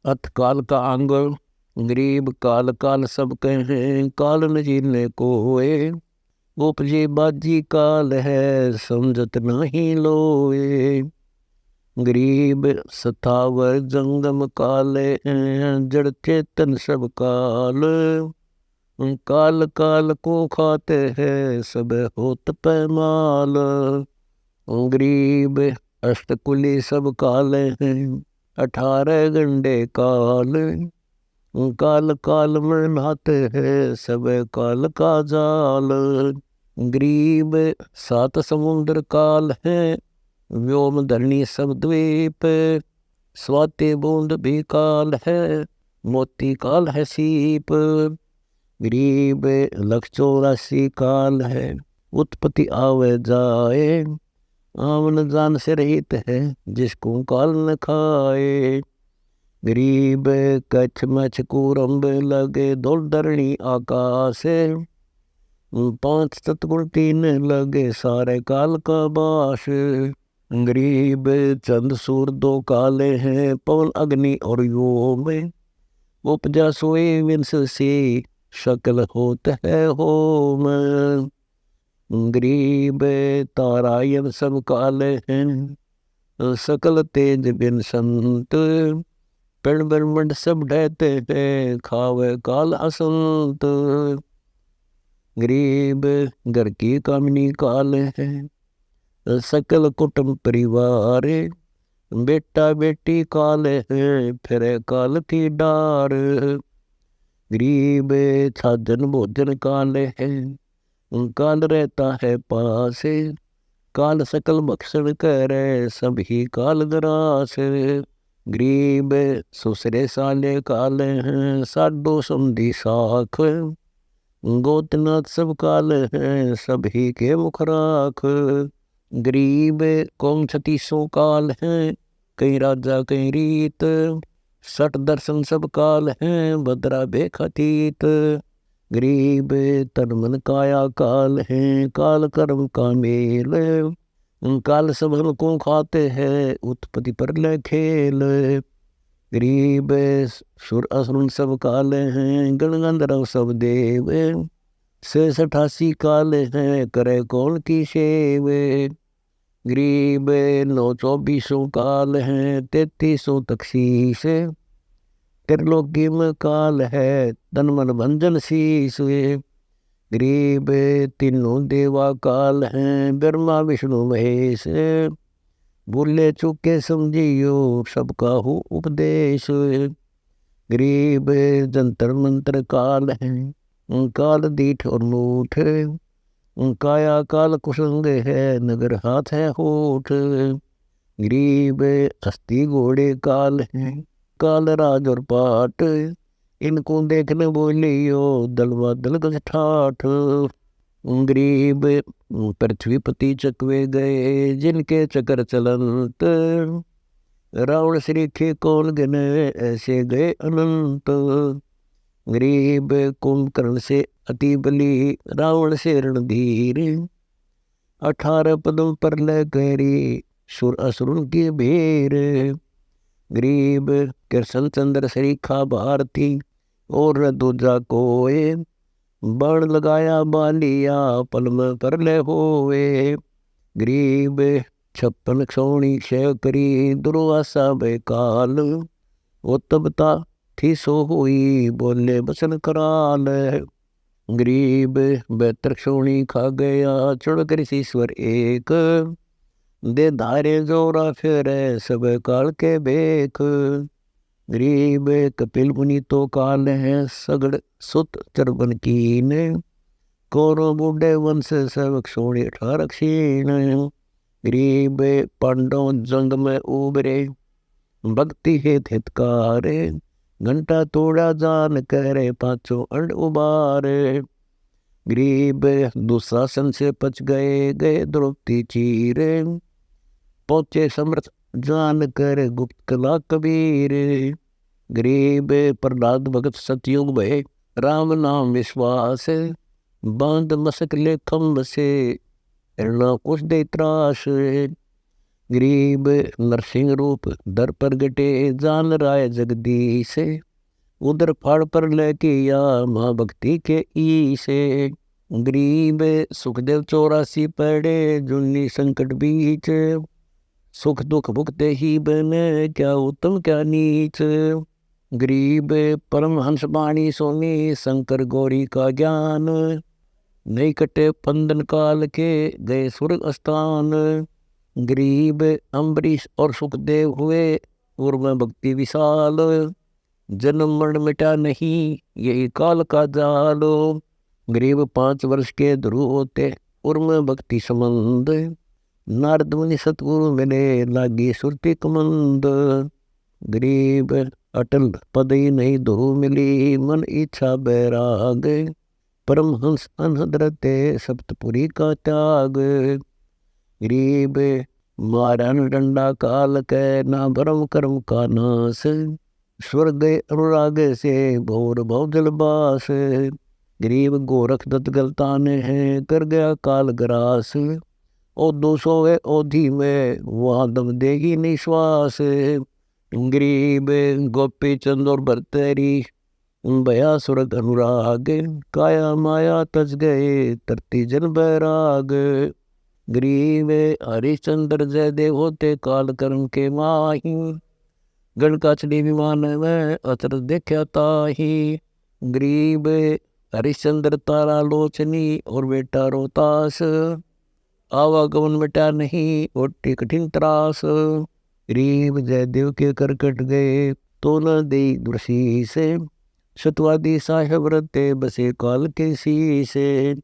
अथ काल का अंग गरीब काल काल सब कहे काल न जीने कोए। उपजे बाजी काल है समझत नहीं लोए। गरीब सतावर जंगम काले जड़ चेतन सब काल। काल काल को खाते हैं सब होत पैमाल। गरीब अष्टकुली सब काले हैं 18 गंडे काल। काल काल में नहाते हैं सब काल का जाल। गरीब 7 समुद्र काल है व्योम धरणी सब द्वीप। स्वाति बूंद भी काल है मोती काल है सीप। गरीब 184 काल है उत्पत्ति आवे जाए। आवन जान से रहित है जिसको काल न खाए। गरीब कच्छ मछ कूरम्ब लगे दौड़ धरणी आकाश। 5 सतगुण 3 लगे सारे काल का बास। गरीब चंद सूर 2 काले हैं पवन अग्नि और व्योम। उपजा सोए विंस से शकल होत है होम। गरीब तारायन सब काले हैं सकल तेज बिन संत। पिंड ब्रह्मंड सब ढहते हैं खावे काल असंत। गरीब घर की कामिनी काल है सकल कुटुंब परिवार। बेटा बेटी काल है फिर काल की डार। गरीब छाजन भोजन काल है काल रहता है पास। काल सकल भक्षण करे सभी काल ग्रास। गरीब सुसरे साले काल हैं साडो समधी साख। गोतनाथ सब काल हैं सभी के मुख राख। गरीब कौन 36 काल हैं कई राजा कई रीत। 60 दर्शन सब काल हैं भद्रा बेखतीत। गरीब तन मन काया काल हैं काल कर्म का मेल। काल सबन को खाते हैं उत्पत्ति पर ले खेल। गरीब सुर असुर सब काल हैं गण गंधर्व सब देव। 86 काल हैं करे कौन की सेव। गरीब 924 काल हैं 33 तकसीस। त्रिलोकी में काल है तन मन भंजन शीस। गरीब तीनों देवा काल हैं ब्रह्मा विष्णु महेश। भूले चुके समझियो सबका हो उपदेश। गरीब जंतर मंत्र काल हैं काल दीठ और मूठ। काया काल कुसंग है नगर हाथ है होठ। गरीब अस्थि घोड़े काल हैं काल राज और पाठ। इनको देखने बोलियो दलवा दलगज ठाठ। गरीब पृथ्वीपति चकवे गए जिनके चकर चलंत। रावण श्रीखे कौन गने ऐसे गए अनंत। गरीब कुंभकर्ण से अति बली रावण से रणधीर। 18 पदों पर ले गहरी सुर असुर की भीर। गरीब कृष्ण चंद्र श्रीखा भारती और दूजा कोए। बाण लगाया बालिया पलम पर ले होए। गरीब 56 क्षोणी क्षय करी दुर्वासा बेकाल। वो तबता थी सो हुई बोले बसन कराल। गरीब 72 क्षोणी खा गया चढ़ कर ईश्वर एक। दे धारे जोरा फिर सब काल के बेख। गरीब कपिल मुनि तो काल है सगड़ सुत चरबन कीन। कौरो बूढ़े वंश सब क्षोणी 18 क्षीण। गरीब पांडव जंग में उबरे भक्ति हेत हितकारे। घंटा तोड़ा जान करे पांचों अंड उबारे। गरीब दुशासन से पच गए गए द्रौपदी चीरे। पहुंचे समर्थ जान कर गुप्त कला कबीर। गरीब प्रहलाद भगत सतयुग भय राम नाम विश्वास। बांध मसक ले खम्भ से हिरणा कुछ दे त्रास। गरीब नरसिंह रूप दर पर गटे जान राय जगदीश, उधर फाड़ पर लेके या माँ भक्ति के ईसे। गरीब सुखदेव 84 पड़े जुन्नी संकट बीच, सुख दुख भुगते ही बने क्या उत्तम क्या नीच। गरीब परमहंस बाणी सोनी शंकर गौरी का ज्ञान, नहीं कटे पंदन काल के गए स्वर्ग स्थान। गरीब अम्बरीश और सुखदेव हुए पूर्व भक्ति विशाल, जन्म मरण मिटा नहीं यही काल का जाल। गरीब 5 वर्ष के ध्रुव होते उर्म भक्ति संबंध, नारद मुनि सतगुरु मिले लागी सुरति कमंद। गरीब अटल पद ही नहीं धो मिली मन इच्छा बैराग, परमहंस अनहदरते सप्तपुरी का त्याग। गरीब मारन डंडा काल के ना भरम कर्म का नाश, स्वर्ग अनुराग से भोर बहुजल बास। गरीब गोरख दत्त गलतान है कर गया काल ग्रास, ओ 200 है ओधी में वहाँ दम देगी निश्वास। गरीब गोपी चंद और भरतरी भया स्वर्ग अनुराग, काया माया तज गए तरती जन बैराग। गरीब हरिश्चंद्र जय देव होते काल कर्म के माही, गण काचली विमान में अचर देखा ताही। गरीब हरिश्चंद्र तारा लोचनी और बेटा रोतास, आवागमन मिटा नहीं ओटी कठिन त्रास। गरीब जयदेव के कर कट गए तो न दे दुर्शी से, सतवादी साहेब रते बसे काल के शीसे।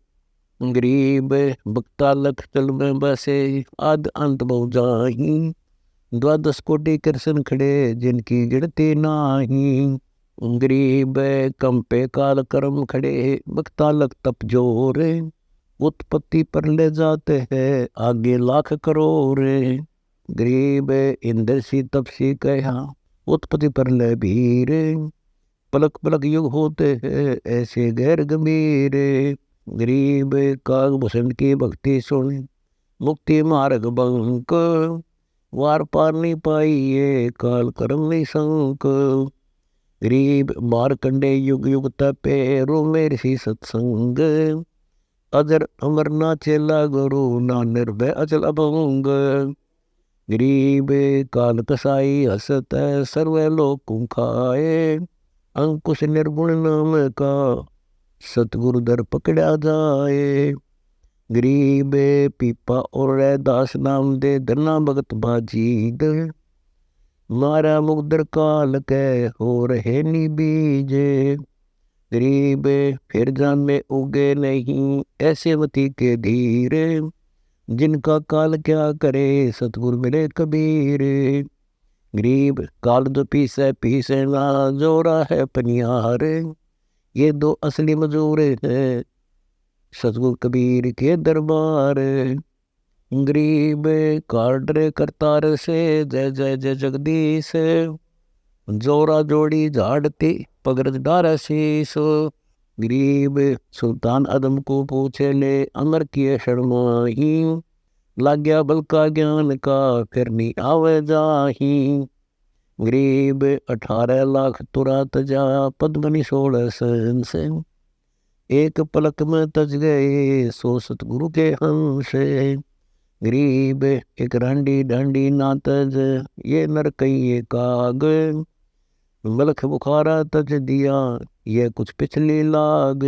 गरीब भक्ता लख चल में बसे आद अंत बहु जाही, 12 कोटि कृष्ण खड़े जिनकी गिनती नाही। गरीब कंपे काल कर्म खड़े भक्ता लख तप जोर, उत्पत्ति पर ले जाते हैं आगे लाख करोड़। गरीब इंद्र सी तपसी कहा उत्पत्ति पर ले भीर, पलक पलक युग होते हैं ऐसे गैर गंभीर। गरीब काग भूषण की भक्ति सुन मुक्ति मार्ग बंक, वार पार नहीं पाई ये काल कर्म नहीं संक। गरीब मारकंडे युग युग तपे रो मेरे सी सत्संग, अजर अमर ना चेला गुरु ना निर्भय अचल अभंग। गरीब काल कसाई हसत सर्व लोक खाए, अंकुश निर्गुण नाम का सतगुरु दर पकड़ा जाए। गरीब पीपा और रैदास नाम दे धरना भगत बाजीद, मारा मुगदर काल के हो रहे नी बीज। गरीब फिर जान में उगे नहीं ऐसे मती के धीर, जिनका काल क्या करे सतगुरु मिले कबीर। गरीब काल जो पीसे ना जोरा है पनियार, ये 2 असली मजूर है सतगुरु कबीर के दरबार। गरीब काल करतार से जय जय जय जगदीश, जोरा जोड़ी झाड़ती पगरज डारा शीस। गरीब सुल्तान अदम को पूछे ले अमर किए शर्माही, लाग्या बल का ज्ञान का फिर नहीं आवे जाही। गरीब 18 लाख तुरा तजा पद्मनि 16 सहंस, एक पलक में तज गए 100 सतगुरु के हंस। गरीब एक रांडी डांडी ना तज ये नर कई काग, मलख बुखारा तज दिया ये कुछ पिछली लाग।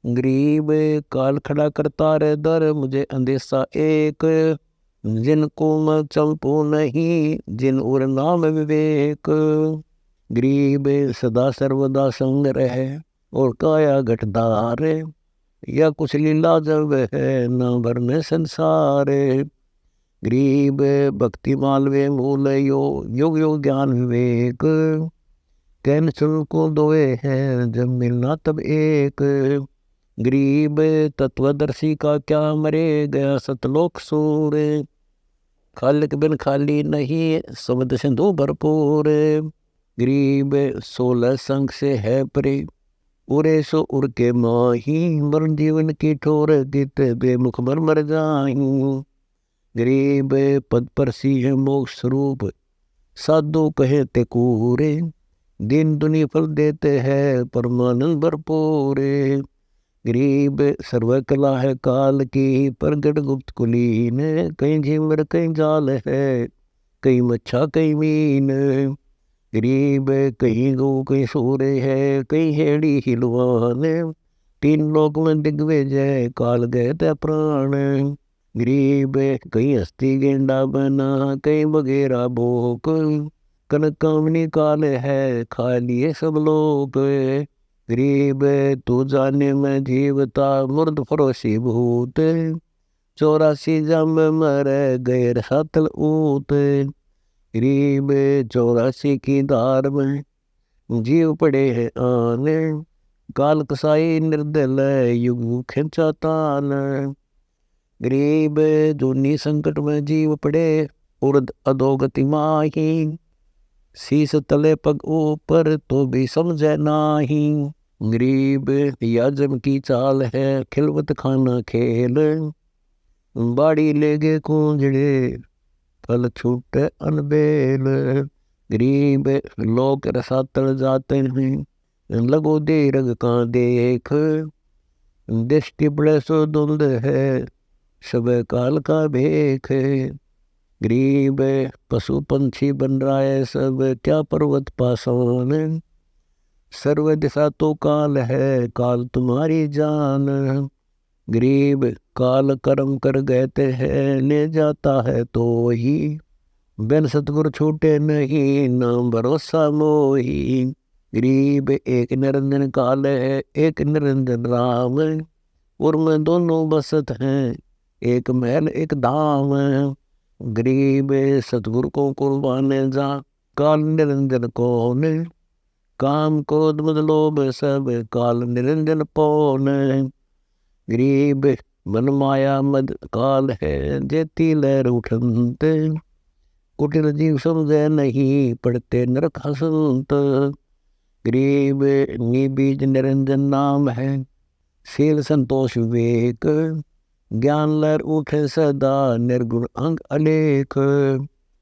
गरीब काल खड़ा करता रे दर मुझे अंदेशा एक, जिनको मैं चंपू नहीं जिन उर नाम विवेक। गरीब सदा सर्वदा संग रहे और काया घटदार, या कुछ लीला जब है न भरने संसार। गरीब भक्ति मालवे मूल युग युग ज्ञान विवेक, कैन सुन को दोए हैं जब मिलना तब एक। गरीब तत्वदर्शी का क्या मरे गया सतलोक सूर, खालिक बिन खाली नहीं समद सिंधु भरपूर। गरीब 16 संग से है परे उरे सो उर के माही, मरण जीवन की ठोर गीत बेमुख मर मर जाही। गरीब पद पर सिंह मोक्ष स्वरूप, साधु कहे ते कूरे, दिन दुनी फल देते हैं परमानंद भरपूर। गरीब सर्व कला है काल की, प्रगट गुप्त कुलीन, कहीं झिमर कहीं जाल है, कहीं मच्छा कहीं मीन। गरीब कहीं गौ कहीं सूरे है, कहीं हेड़ी हिलवान, तीन लोक में दिग्विजय काल गए ते प्राण। गरीब कहीं हस्ती गेंडा बना, कहीं बगेरा बोक, कनक कामनी काल है खा लिए सब लोग। गरीब तू जाने में जीवता, मुर्द फरोशी भूत, 84 जम मर गए सातल ऊत। गरीब 84 की धार में जीव पड़े हैं आने, काल कसाई निर्दल युग खिंचा तान। गरीब जूनी संकट में जीव पड़े, उर्द अधोगति माही, शीस तले पग ऊपर तो भी समझे नाही। गरीब याजम की चाल है खिलवत खाना खेल, बाड़ी ले गे कूंजड़े फल छूटे अनबेल। गरीब लोग रसातल जाते हैं, लगो दीर्घ का देख, दृष्टि बड़े सो धुंध है सब काल का भेख। गरीब पशु पंछी बन रहा है सब, क्या पर्वत पाषाण, सर्व दिशा तो काल है काल तुम्हारी जान। गरीब काल कर्म कर गए हैं, ले जाता है तो ही, बिन सतगुर छूटे नहीं नाम भरोसा मोही। गरीब एक निरंजन काल है एक निरंजन राम, उर्म दोनों बसत हैं एक महल एक धाम। गरीब सतगुरु को कुर्बाने जा, काल निरंजन कौन, काम क्रोध मद लोभ सब काल निरंजन पौन। गरीब मन माया मद काल है, जेती लहर उठंत, कुटिल जीव समझे नहीं पढ़ते नरक हसंत। गरीब निबीज निरंजन नाम है, शील संतोष विवेक, ज्ञान लहर उठे सदा निर्गुण अंग अनेक।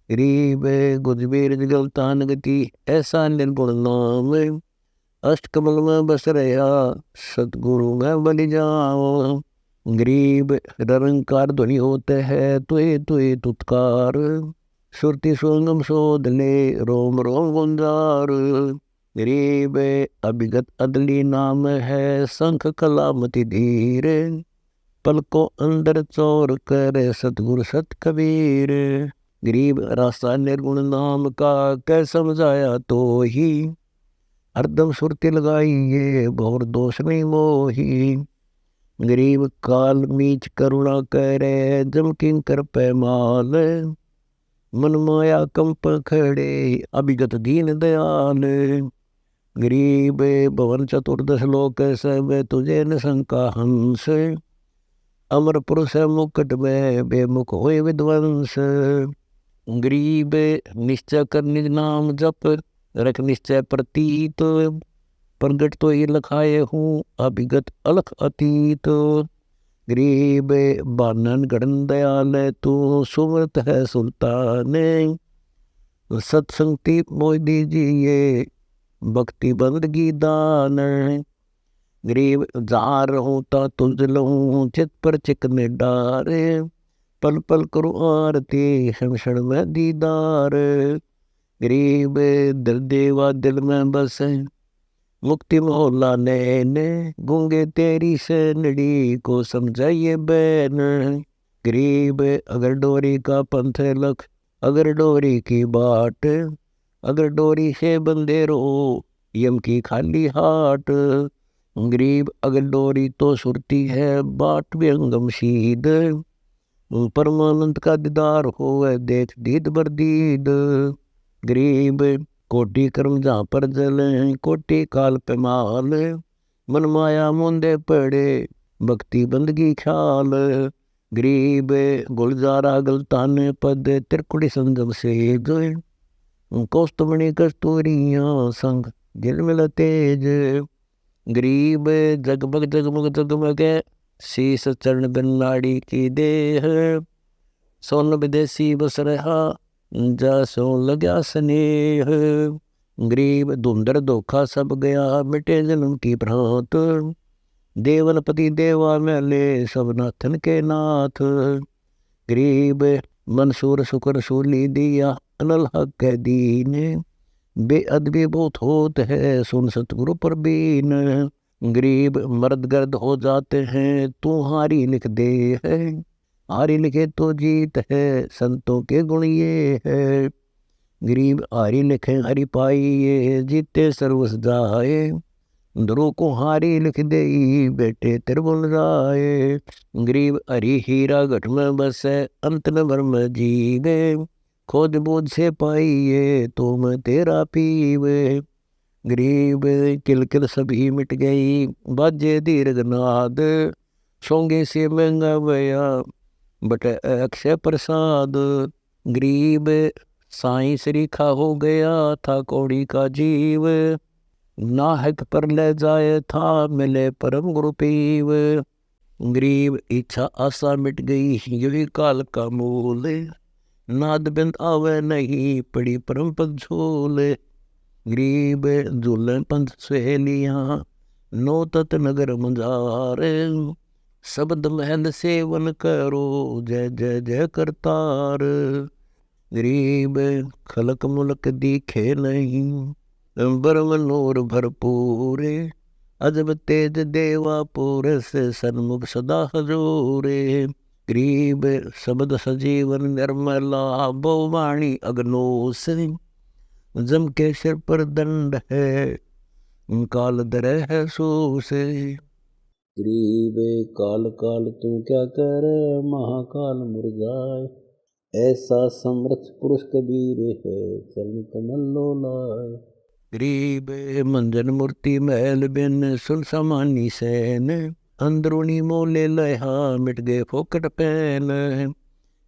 गरीब गुजबीर जगलतान गति, ऐसा निर्गुण नाम, अष्ट कमल में बस रहा सतगुरु में बलि जाओ। गरीब निरंकार ध्वनि होते हैं तुए तुए तुत्कार, सुरति सुंगम शोध ले रोम रोम गुंजार। गरीब अभिगत अदली नाम है, शंख कलामति धीर, पल को अंदर चोर करे सतगुरु सत कबीर। गरीब रास्ता निर्गुण नाम का कै समझाया तो ही, हरदम सुरती लगाइए बहुर दोष नहीं मोही। गरीब काल मीच करुणा करे, जम किंकर पैमाल, मन माया कंप खड़े अभिगत दीन दयाल। गरीब भवन चतुर्दश लोक सब तुझे न शंका हंस, अमर पुरुष मुकुट में बेमुख होए विध्वंस। गरीब निश्चय कर निज नाम जप, रख निश्चय प्रतीत, प्रगट तो ये लखाए हूँ अभिगत अलख अतीत। गरीब बानन गणन दयाल तू, सुमृत है सुल्तान, सत्संगति मोह दीजिए भक्ति बंदगी दान। गरीब जहाँ रहूँ ता तुझ लहूँ, चित पर चिकने डारे, पल पल करूँ आरती क्षण क्षण में दीदार। गरीब दिल देवा दिल में बस, मुक्ति मोहल्ला नैने, गूंगे तेरी सैनड़ी को समझाइए बैन। गरीब अगर डोरी का पंथ लख, अगर डोरी की बाट, अगर डोरी से बंदे रो यम की खाली हाट। गरीब अगर डोरी तो सुरती है, बाट व्यंगम शीद, परमानंद का दीदार हो देख दीद बर दीद। गरीब कोटि कर्म जहाँ पर जले, कोटि काल पे माल, मन माया मुंदे पड़े भक्ति बंदगी ख्याल। गरीब गुलजारा गलताने पद, त्रिकुटी संगम से गए, कौस्तुभनी कस्तूरियाँ संग जिल मिल तेज। गरीब जगमग जगमग जगमग, शीस चरण बिन नाड़ी की देह, सुन विदेशी बस रहा जा सो लग्या स्नेह। गरीब धुंधर धोखा सब गया मिटे जन्म की भ्रांत। देवन पति देवा मैले सब नाथन के नाथ। गरीब मंसूर शुक्र सूली दिया अनल हक के दीन। बेअदबी बहुत होत है सुन सतगुरु पर बीन। गरीब मर्द गर्द हो जाते हैं तू हारी लिख दे है। हारी लिखे तो जीत है संतों के गुण ये है। गरीब हारी लिखे हरि पाइये जीते सर्वस जाए। ध्रुव को हारी लिख दे बेटे त्रिभुवन राय। गरीब हरि हीरा घट में बसे अंत न भ्रम जीवे। खोज बोझ से पाइये तो मैं तेरा पीवे। गरीब किल किल सभी मिट गई बाजे दीर्घ नाद। सोंगे से महंगा भया बट अक्षय प्रसाद। गरीब साई श्रीखा हो गया था कौड़ी का जीव। नाहक पर ले जाए था मिले परम गुरु पीव। गरीब इच्छा आशा मिट गई यही काल का मूल। नाद बिंद आवे नहीं पड़ी परम पद झोले। गरीब झूलन पंथ सहेलियाँ नो तत नगर मंजारे। शब्द महल सेवन करो जय जय जय करतार। गरीब खलक मुलक दिखे नहीं ब्रह्म नूर भरपूरे। अजब तेज देवा पुरस सन्मुख सदा हजूरे। गरीब शब्द सजीवन निर्मला बहुवाणी अग्नोस। जम के सिर पर दंड है काल दर है सूसे। गरीब काल काल तू क्या कर महाकाल मुरझाए। ऐसा समर्थ पुरुष कबीर है चरण कमल लो लाए। गरीब मंजन मूर्ति महल बिन सुन समानी सैन। अंदरूनी मोले लहा मिट गए फोकट पैन।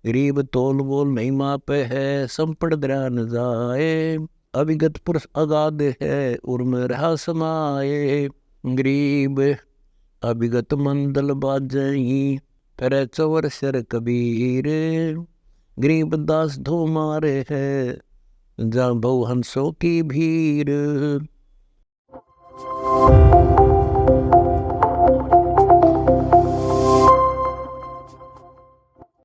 गरीब तोल बोल नहीं माप है संपड़ दरा न जाए। अभिगत पुरुष अगाध है उर्म रहा समाये। गरीब अभिगत मंदल बाजही फिर चवर सर कबीर। गरीब दास धो मारे है जा बहु हंसों की भीड़।